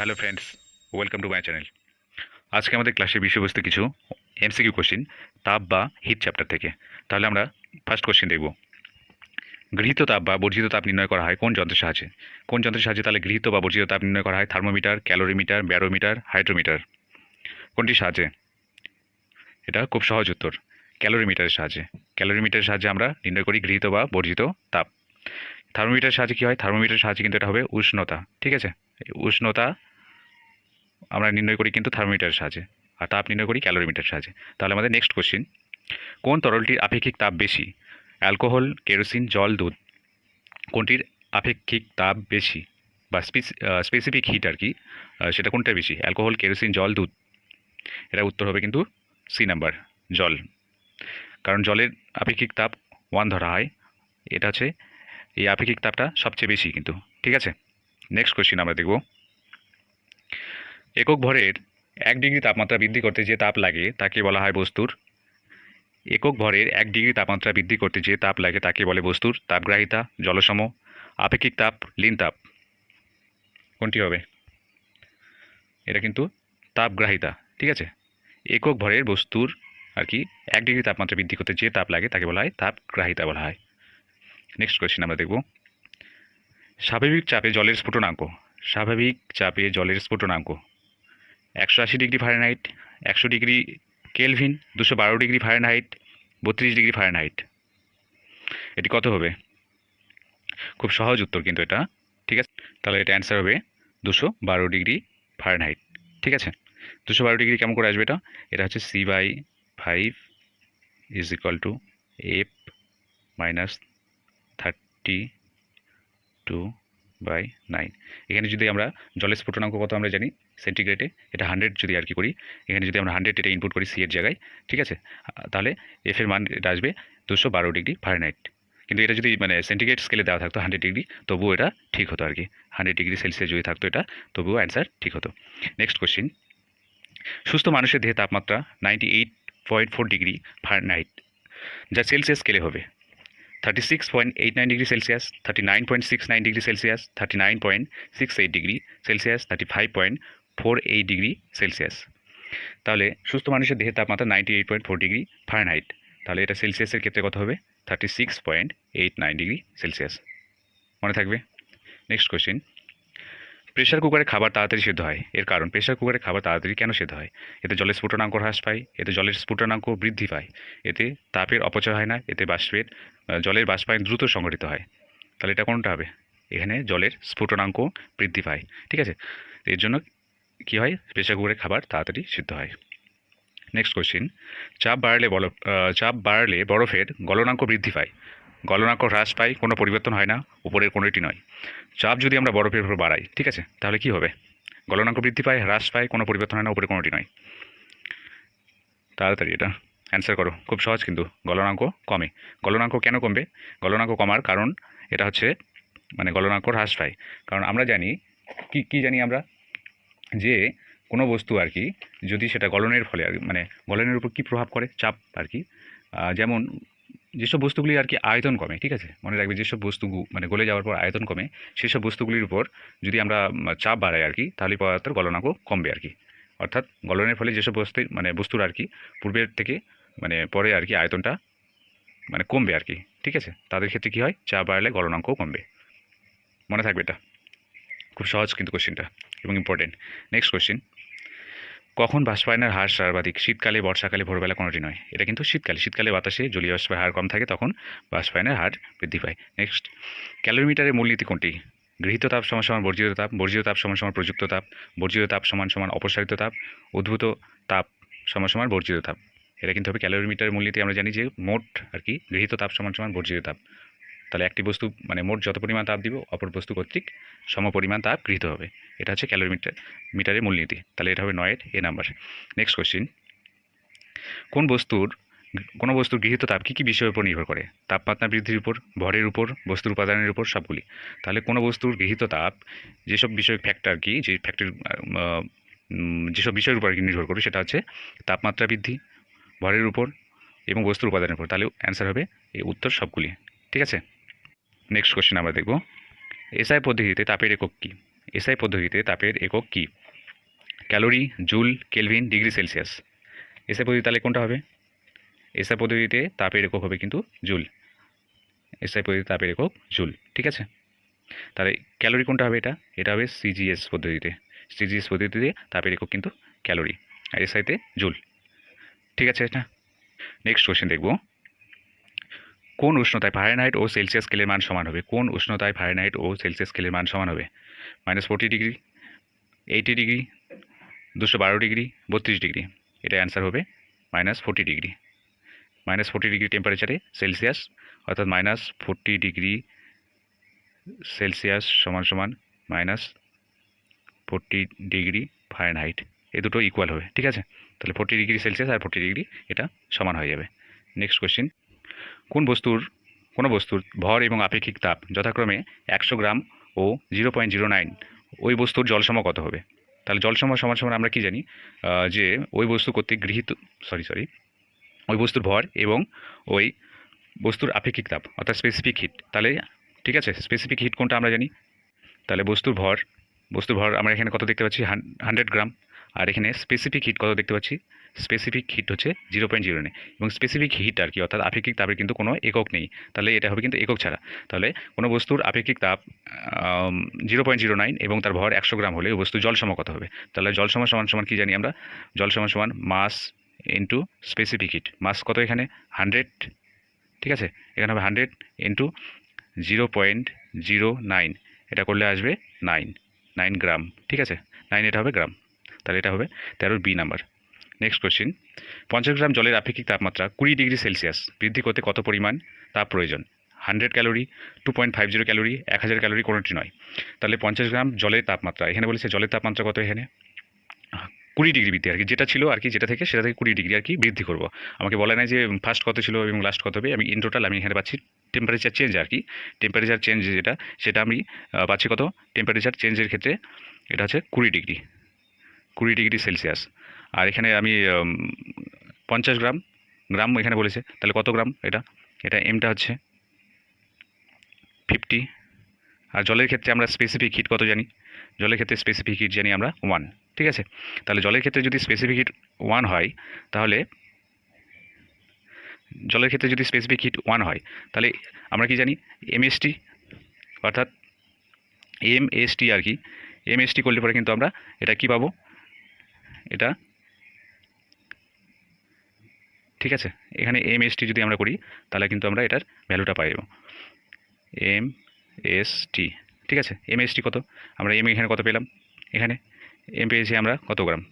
Hello friends, welcome to my channel. আজকে আমাদের ক্লাসের বিষয়বস্তু কিছু এমসিকিউ কোশ্চিন তাপ বা হিট চ্যাপ্টার থেকে। তাহলে আমরা ফার্স্ট কোশ্চিন দেখব। গৃহীত তাপ বা বর্জিত তাপ নির্ণয় করা হয় কোন যন্ত্রের সাহায্যে? কোন যন্ত্রের সাহায্যে তাহলে গৃহীত বা বর্জিত তাপ নির্ণয় করা হয়? Thermometer, calorimeter, barometer, hydrometer. কোনটির সাহায্যে? এটা খুব সহজ উত্তর, ক্যালোরিমিটারের সাহায্যে। ক্যালোরিমিটারের সাহায্যে আমরা নির্ণয় করি গৃহীত বা বর্জিত তাপ। থার্মোমিটারের সাহায্যে কী হয়? থার্মোমিটারের সাহায্যে কিন্তু এটা হবে উষ্ণতা, ঠিক আছে? এই উষ্ণতা আমরা নির্ণয় করি কিন্তু থার্মোমিটারের সাহায্যে, আর তাপ নির্ণয় করি ক্যালোরিমিটারের সাহায্যে। তাহলে আমাদের নেক্সট কোশ্চিন, কোন তরলটির আপেক্ষিক তাপ বেশি? অ্যালকোহল, কেরোসিন, জল, দুধ। কোনটির আপেক্ষিক তাপ বেশি বা স্পেসিফিক হিট আর কি, সেটা কোনটা বেশি? অ্যালকোহল, কেরোসিন, জল, দুধ। এটা উত্তর হবে কিন্তু সি নাম্বার, জল। কারণ জলের আপেক্ষিক তাপ 1 ধরা হয়। এটা হচ্ছে এই আপেক্ষিক তাপটা সবচেয়ে বেশি কিন্তু, ঠিক আছে? নেক্সট কোশ্চিন আমরা দেখব, একক ভরের 1 ডিগ্রি তাপমাত্রা বৃদ্ধি করতে যে তাপ লাগে তাকে বলা হয় বস্তুর। একক ভরের 1 ডিগ্রি তাপমাত্রা বৃদ্ধি করতে যে তাপ লাগে তাকে বলে বস্তুর তাপগ্রাহিতা, জলসম, আপেক্ষিক তাপ, লীন তাপ। কোনটি হবে? এটা কিন্তু তাপগ্রাহিতা, ঠিক আছে? একক ভরের বস্তুর আর কি 1 ডিগ্রি তাপমাত্রা বৃদ্ধি করতে যে তাপ লাগে তাকে বলা হয় তাপগ্রাহিতা বলা হয়। নেক্সট কোয়েশ্চেন আমরা দেখব, স্বাভাবিক চাপে জলের স্ফুটনাঙ্ক। স্বাভাবিক চাপে জলের স্ফুটনাঙ্ক 180 degree Fahrenheit, 100 degree kelvin, 212 degree Fahrenheit, 32 degree Fahrenheit. এটি কত হবে? খুব সহজ উত্তর কিন্তু এটা, ঠিক আছে? তাহলে এটা অ্যান্সার হবে 212 ডিগ্রি ফারেনহাইট, ঠিক আছে? 212 ডিগ্রি কেমন করে আসবে? এটা এটা হচ্ছে C/5 is equal to F-32/9। এখানে যদি আমরা জলের স্ফুটনাঙ্ক কত আমরা জানি সেন্টিগ্রেডে, এটা 100 যদি আর কি করি, এখানে যদি আমরা 100 এটা ইনপুট করি সি এর জায়গায়, ঠিক আছে? তাহলে এফ এর মান এটা আসবে 212 ডিগ্রি ফারেনহাইট। কিন্তু এটা যদি মানে সেন্টিগ্রেড স্কেলে দেওয়া থাকতো 100 ডিগ্রি, তবুও এটা ঠিক হতো আর কি। 100 ডিগ্রি সেলসিয়াস যদি থাকতো এটা, তবুও অ্যান্সার ঠিক হতো। নেক্সট কোশ্চিন, সুস্থ মানুষের দেহে তাপমাত্রা 98.4 ডিগ্রি ফারেনহাইট, যা সেলসিয়াস স্কেলে হবে 36.89 degree Celsius, 39.69 degree Celsius, 39.68 degree Celsius, 35.48 degree Celsius. তাহলে সুস্থ মানুষের দেহের তাপমাত্রা 98.4 ডিগ্রি ফারেনহাইট, তাহলে এটা সেলসিয়াসের ক্ষেত্রে কত হবে? 36.89 ডিগ্রি সেলসিয়াস। মনে থাকবে। নেক্সট কোয়েশ্চেন, প্রেশার কুকারে খাবার তাড়াতাড়ি সেদ্ধ হয়, এর কারণ? প্রেশার কুকারে খাবার তাড়াতাড়ি কেন সেদ্ধ হয়? এতে জলের স্ফুটনাঙ্ক হ্রাস পায়, এতে জলের স্ফুটনাঙ্ক বৃদ্ধি পায়, এতে তাপের অপচয় হয় না, এতে জলের বাষ্পায়ন দ্রুত সংঘটিত হয়। তাহলে এটা কোনটা হবে? এখানে জলের স্ফুটনাঙ্ক বৃদ্ধি পায়, ঠিক আছে? এর জন্য কী হয়? প্রেশার কুকারে খাবার তাড়াতাড়ি সিদ্ধ হয়। নেক্সট কোয়েশ্চেন, চাপ বাড়লে বরফের গলনাঙ্ক বৃদ্ধি পায়, গলনাঙ্ক হ্রাস পায়, কোনো পরিবর্তন হয় না, উপরের কোনোটি নয়। চাপ যদি আমরা বরফের উপর বাড়াই, ঠিক আছে, তাহলে কি হবে? গলনাঙ্ক বৃদ্ধি পায়, হ্রাস পায়, কোনো পরিবর্তন হয় না, উপরে কোনোটি নয়। তাড়াতাড়ি এটা অ্যান্সার করো, খুব সহজ কিন্তু। গলনাঙ্ক কমে। গলনাঙ্ক কেন কমবে? গলনাঙ্ক কমার কারণ এটা হচ্ছে মানে গলনাঙ্ক হ্রাস পায়। কারণ আমরা জানি কি জানি আমরা, যে কোনো বস্তু আর কি যদি সেটা গলনের ফলে আর মানে গলনের উপর কী প্রভাব করে? চাপ আর কি। যেমন যেসব বস্তুগুলি আর কি আয়তন কমে, ঠিক আছে, মনে রাখবে, যেসব বস্তু মানে গলে যাওয়ার পর আয়তন কমে, সেসব বস্তুগুলির উপর যদি আমরা চাপ বাড়াই আর কি, তাহলে পদার্থের গলনাঙ্ক কমবে আর কি। অর্থাৎ গলনের ফলে যেসব বস্তুর আর কি পূর্বের থেকে মানে পরে আর কি আয়তনটা মানে কমবে আর কি, ঠিক আছে, তাদের ক্ষেত্রে কী হয়? চাপ বাড়ালে গলনাঙ্কও কমবে। মনে থাকবে এটা, খুব সহজ কিন্তু কোশ্চেনটা এবং ইম্পর্টেন্ট। নেক্সট কোশ্চেন, কখন বাষ্পায়নের হার সর্বাধিক? শীতকালে, বর্ষাকালে, ভোরবেলা, কোনোটি নয়। এটা কিন্তু শীতকালে। শীতকালে বাতাসে জলীয় বাষ্পের হার কম থাকে, তখন বাষ্পায়নের হার বৃদ্ধি পায়। নেক্সট, ক্যালোরিমিটারের মূলনীতি কোনটি? গৃহীত তাপ সমান সমান বর্জিত তাপ, বর্জিত তাপ সমান সমান প্রযুক্ত তাপ, বর্জিত তাপ সমান সমান অপসারিত তাপ, উদ্ভূত তাপ সমান সমান বর্জিত তাপ। এটা কিন্তু হবে ক্যালোরিমিটারের মূলনীতি। আমরা জানি যে মোট আর কি গৃহীত তাপ সমান সমান বর্জিত তাপ। তাহলে একটি বস্তু মানে মোট যত পরিমাণ তাপ দিব, অপর বস্তু কর্তৃক সমপরিমাণ তাপ গৃহীত হবে। এটা হচ্ছে ক্যালোরিমিটারের মূলনীতি। তাহলে এটা হবে 9 এ নাম্বার। নেক্সট কোশ্চিন, কোনো বস্তুর গৃহীত তাপ কী কী বিষয়ের উপর নির্ভর করে? তাপমাত্রা বৃদ্ধির উপর, ভরের উপর, বস্তুর উপাদানের উপর, সবগুলি। তাহলে কোনো বস্তুর গৃহীত তাপ যেসব বিষয় ফ্যাক্টর কি, যে ফ্যাক্টর যেসব বিষয়ের উপর আর কি নির্ভর করবে, সেটা হচ্ছে তাপমাত্রা বৃদ্ধি, ভরের উপর এবং বস্তুর উপাদানের উপর। তাহলে অ্যান্সার হবে এই উত্তর সবগুলি, ঠিক আছে? নেক্সট কোশ্চেন আমরা দেখব, এসআই পদ্ধতিতে তাপের একক কী? এসআই পদ্ধতিতে তাপের একক কী? Calorie, joule, kelvin, degree Celsius. SI পদ্ধতি তাহলে কোনটা হবে? এসআই পদ্ধতিতে তাপের একক হবে কিন্তু জুল। এসআই পদ্ধতিতে তাপের একক জুল, ঠিক আছে। তাহলে ক্যালোরি কোনটা হবে? এটা হবে সিজিএস পদ্ধতিতে। সিজিএস পদ্ধতিতে তাপের একক কিন্তু ক্যালোরি, আর এসআইতে জুল, ঠিক আছে। এটা নেক্সট কোশ্চেন দেখব, কোন উষ্ণতায় ফারেনহাইট ও সেলসিয়াস স্কেলের মান সমান হবে? কোন উষ্ণতায় ফারেনহাইট ও সেলসিয়াস স্কেলের মান সমান হবে? -40 ডিগ্রি, 80 ডিগ্রি, 212 ডিগ্রি, 32 ডিগ্রি। এটা অ্যান্সার হবে -40 ডিগ্রি। -40 ডিগ্রি টেম্পারেচারে সেলসিয়াস, অর্থাৎ -40 ডিগ্রি সেলসিয়াস সমান সমান -40 ডিগ্রি ফারেনহাইট, এ দুটো ইকুয়াল হবে, ঠিক আছে। তাহলে 40 ডিগ্রি সেলসিয়াস আর 40 ডিগ্রি এটা সমান হয়ে যাবে। নেক্সট কোশ্চেন, কোনো বস্তুর ভর এবং আপেক্ষিক তাপ যথাক্রমে 100 গ্রাম ও 0.09, ওই বস্তুর জলসম কত হবে? তাহলে জলসম সমান সমান আমরা কি জানি, যে ওই বস্তু কর্তৃক গৃহীত ওই বস্তুর ভর এবং ওই বস্তুর আপেক্ষিক তাপ, অর্থাৎ স্পেসিফিক হিট। তাহলে ঠিক আছে, স্পেসিফিক হিট কোনটা আমরা জানি। তাহলে বস্তুর ভর আমরা এখানে কত দেখতে পাচ্ছি? 100 গ্রাম। আর এখানে স্পেসিফিক হিট কত দেখতে পাচ্ছি? স্পেসিফিক হিট হচ্ছে 0.09, এবং স্পেসিফিক হিট আর কি, অর্থাৎ আপেক্ষিক তাপের কিন্তু কোনো একক নেই। তাহলে এটা হবে কিন্তু একক ছাড়া। তাহলে কোনো বস্তুর আপেক্ষিক তাপ 0.09 এবং তার ভর 100 গ্রাম হলে ওই বস্তু জলসম কত হবে? তাহলে জলসম সমান সমান কি জানি আমরা? জলসম সমান মাস ইন্টু স্পেসিফিক হিট। মাস কত এখানে? 100, ঠিক আছে। এখানে হবে 100 ইন্টু 0.09, এটা করলে আসবে 9 গ্রাম, ঠিক আছে। 9 এটা হবে গ্রাম, তাহলে এটা হবে 13 বি নাম্বার। নেক্সট কোশ্চিন, 50 গ্রাম জলের আপেক্ষিক তাপমাত্রা 20 ডিগ্রি সেলসিয়াস বৃদ্ধি করতে কত পরিমাণ তাপ প্রয়োজন? 100 ক্যালোরি, 2.50 ক্যালোরি, 1000 ক্যালোরি, কোনোটি নয়। তাহলে 50 গ্রাম জলের তাপমাত্রা, এখানে বলেছে জলের তাপমাত্রা কত? এখানে 20 ডিগ্রি বৃদ্ধি আর কি, যেটা ছিল আর কি, সেটা থেকে 20 ডিগ্রি আর কি বৃদ্ধি করব। আমাকে বলে নাই যে ফার্স্ট কত ছিল এবং লাস্ট কত হবে। আমি ইন টোটাল আমি এখানে পাচ্ছি টেম্পারেচার চেঞ্জ আর কি, টেম্পারেচার চেঞ্জ সেটা আমি পাচ্ছি কত? টেম্পারেচার চেঞ্জের ক্ষেত্রে এটা হচ্ছে 20 ডিগ্রি সেলসিয়াস। আর এখানে আমি 50 গ্রাম এখানে বলেছে, তাহলে কত গ্রাম? এটা এমটা হচ্ছে 50। আর জলের ক্ষেত্রে আমরা স্পেসিফিক হিট কত জানি? জলের ক্ষেত্রে স্পেসিফিক হিট জানি আমরা 1, ঠিক আছে। তাহলে জলের ক্ষেত্রে যদি স্পেসিফিক হিট 1 হয়, তাহলে আমরা কি জানি? এমএসটি, অর্থাৎ এমএসটি আর কি। এমএসটি করলে পরে কিন্তু আমরা এটা কি পাবো? এটা ঠিক আছে, এখানে এমএসটি যদি আমরা করি তাহলে কিন্তু আমরা এটার ভ্যালুটা পাই যাব, এমএসটি, ঠিক আছে। এমএসটি কত? আমরা এখানে কত পেলাম? এখানে এম পেয়েছি আমরা কত গ্রাম?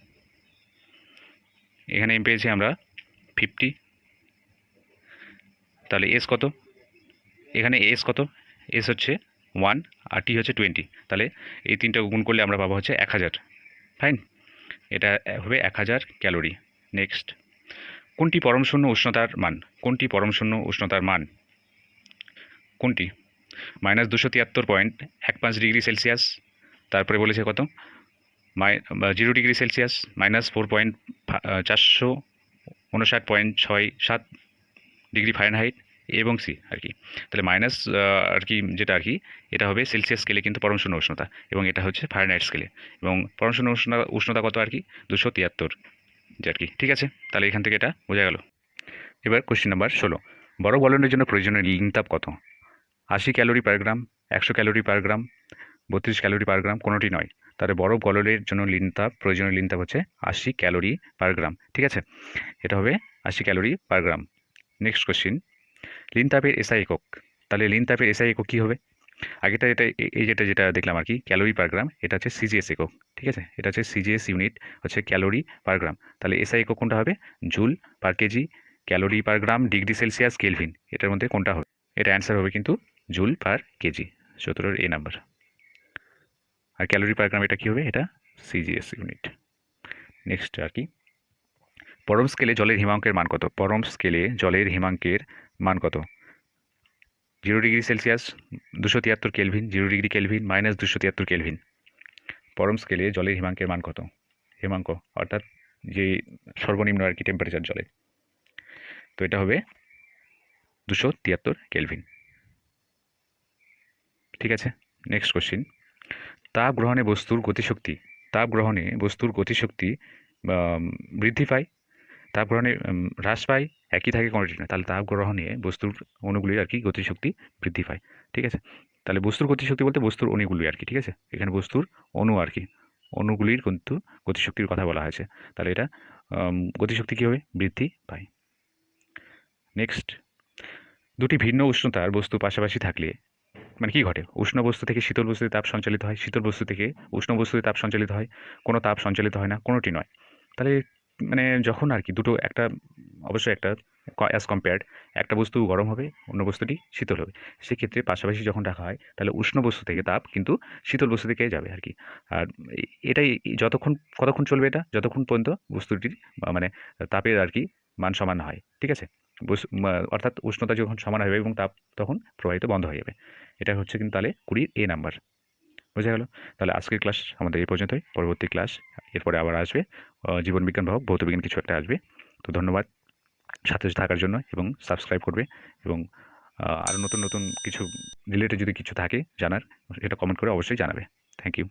এখানে এম পেয়েছি আমরা 50। তাহলে এস কত? এখানে এস কত? এস হচ্ছে 1 আর টি হচ্ছে 20। তাহলে এই তিনটা গুণ করলে আমরা পাবো হচ্ছে 1000, ফাইন। এটা হবে 1000 ক্যালোরি। নেক্সট, কোনটি পরমশূন্য উষ্ণতার মান? কোনটি? -273.15 ডিগ্রি সেলসিয়াস, তারপরে বলেছে কত? 0 ডিগ্রি সেলসিয়াস, -459.67 ডিগ্রি ফারেনহাইট, এবং সি আর কি। তাহলে মাইনাস আর কি, যেটা আর কি, এটা হবে সেলসিয়াস স্কেলে কিন্তু পরমশূন্য উষ্ণতা, এবং এটা হচ্ছে ফারেনহাইট স্কেলে, এবং পরমশূন্য উষ্ণতা কত আর কি? 273 যে আর কি, ঠিক আছে। তাহলে এখান থেকে এটা বোঝা গেল। এবার কোশ্চেন নাম্বার 16, বড় বলনের জন্য প্রয়োজনীয় লিনতাপ কত? 80 ক্যালোরি পার গ্রাম, 100 ক্যালোরি পার গ্রাম, 32 ক্যালোরি পার গ্রাম, কোনোটি নয়। তাহলে বরফ গলনের জন্য প্রয়োজনীয় লিনতাপ হচ্ছে 80 ক্যালোরি পার গ্রাম, ঠিক আছে। এটা হবে 80 ক্যালোরি পার গ্রাম। নেক্সট কোশ্চিন, লিনতাপের এসআই একক। তাহলে লিনতাপের এসআই একক কী হবে? আগেটা যেটা দেখলাম আর কি, ক্যালোরি পার গ্রাম, এটা হচ্ছে সিজিএস একক, ঠিক আছে। এটা হচ্ছে সিজিএস ইউনিট, হচ্ছে ক্যালোরি পার গ্রাম। তাহলে এসআই একক কোনটা হবে? Joule per KG, calorie per gram, degree Celsius, kelvin, এটার মধ্যে কোনটা হবে? এটা অ্যান্সার হবে কিন্তু জুল পার কেজি, 17 এ নাম্বার। আর ক্যালোরি পার গ্রাম এটা কী হবে? এটা সিজিএস ইউনিট। নেক্সট আর কি, পরম স্কেলে জলের হিমাঙ্কের মান কত? 0 degree Celsius, 273 kelvin, 0 degree kelvin, -273 kelvin. পরম স্কেলে জলের হিমাঙ্কের মান কত? হিমাঙ্ক অর্থাৎ যে সর্বনিম্ন আর কি টেম্পারেচার জলে, তো এটা হবে 273 কেলভিন, ঠিক আছে। নেক্সট কোশ্চিন, তাপ গ্রহণে বস্তুর গতিশক্তি, তাপ গ্রহণে বস্তুর গতিশক্তি বৃদ্ধি পায়, তাপ গ্রহণে হ্রাস পায়, একই থাকে কোনোটি না। তাহলে তাপ গ্রহণে বস্তুর অণুগুলির আর কি গতিশক্তি বৃদ্ধি পায়। ঠিক আছে, তাহলে বস্তুর গতিশক্তি বলতে বস্তুর অণুগুলি আর কি। ঠিক আছে, এখানে বস্তুর অণু আর কি, অণুগুলির কিন্তু গতিশক্তির কথা বলা হয়েছে। তাহলে এটা গতিশক্তি কী হবে, বৃদ্ধি পায়। নেক্সট, দুটি ভিন্ন উষ্ণতার বস্তু পাশাপাশি থাকলে মানে কি ঘটে? উষ্ণ বস্তু থেকে শীতল বস্তুতে তাপ সঞ্চালিত হয়, শীতল বস্তু থেকে উষ্ণ বস্তুতে তাপ সঞ্চালিত হয়, কোনো তাপ সঞ্চালিত হয় না, কোনোটি নয়। তাহলে মানে যখন আর কি দুটো একটা, অবশ্যই একটা অ্যাজ কম্পেয়ার্ড, একটা বস্তু গরম হবে, অন্য বস্তুটি শীতল হবে, সেক্ষেত্রে পাশাপাশি যখন রাখা হয় তাহলে উষ্ণ বস্তু থেকে তাপ কিন্তু শীতল বস্তু থেকে যাবে আর কি। আর এটাই যতক্ষণ, কতক্ষণ চলবে এটা, যতক্ষণ পর্যন্ত বস্তুটির মানে তাপের আর কি মান সমান হয়। ঠিক আছে, অর্থাৎ উষ্ণতা যখন সমান হবে এবং তাপ তখন প্রবাহিত বন্ধ হয়ে যাবে। এটা হচ্ছে কিন্তু তাহলে 20 নাম্বার। বোঝা গেল? তাহলে আজকের ক্লাস আমাদের এই পর্যন্তই। পরবর্তী ক্লাস এরপরে আবার আসবে, জীবনবিজ্ঞান বা ভৌতবিজ্ঞান কিছু একটা আসবে। তো ধন্যবাদ সাথে থাকার জন্য, এবং সাবস্ক্রাইব করবে, এবং আরও নতুন নতুন কিছু রিলেটেড যদি কিছু থাকে জানার, এটা কমেন্ট করে অবশ্যই জানাবে। Thank you.